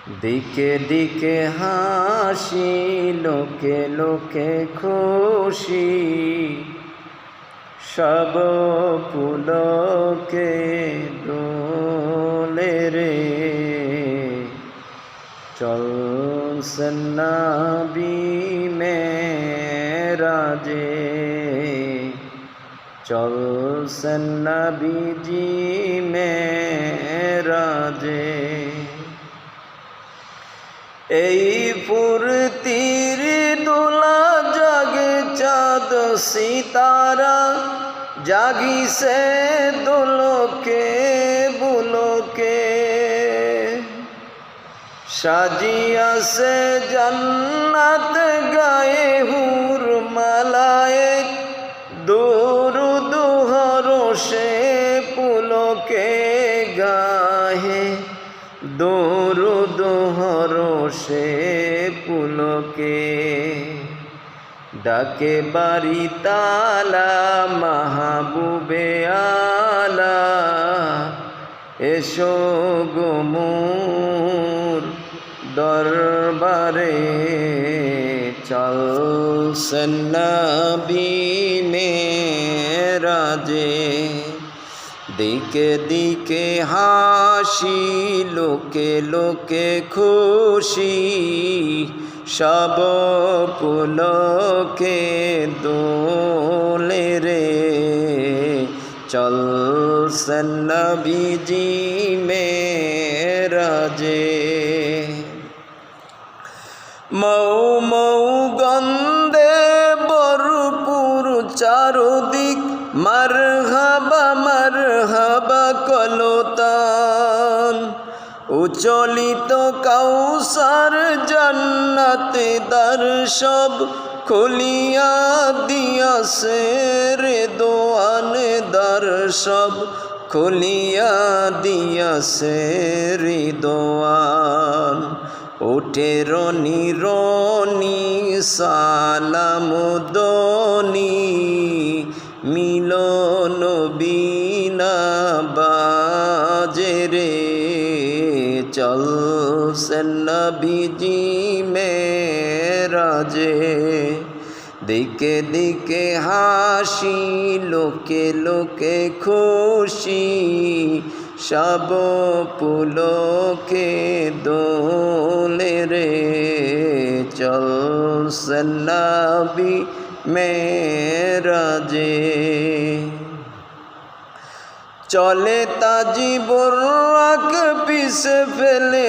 দিকে দিকে হাসি, লোকে লোকে খুশি, সব পুলকে দোলে রে। চলছেন নবী মেরাজে, চলছেন নবীজি মেরাজে। এই ফুরতির দোলা জাগে চাঁদ সিতারা, জাগিছে দোলকে বুলকে। সাজিয়াছে জান্নাত গায়ে হুর মালায়েক, দুরুদ হরষে পুলকে গাহে, দুরুদ হরষে পুলকে। ডাকে বাড়ি তালা মাহবুবে আলা, এসো গো মোর দরবারে। চলছেন নবী মেরাজে, দিকে দিকে হাসি, লোকে লোকে খুশি, সব পুলকে দোলে রে। চলছেন নবীজি মেরাজে। মৌ মৌ গন্ধে ভরপুর চারদিক, মারহাবা মারহাবা কলতান। উচলিত কাউসার জান্নাতে দ্বার সব খুলিয়া দিয়াছে রে দোয়ান, দ্বার সব খুলিয়া দিয়াছে রে দোয়ান। ওঠে রনি রনি সালাম দনি, মিলন বিনা বাজে রে। চলছেন নবীজি মেরাজে, দিকে দিকে হাসি, লোকে লোকে খুশি, সব পুলকে দোলে রে। চলছেন নবী মেরাজে। চলে তাজি বোরাক পিছে ফেলে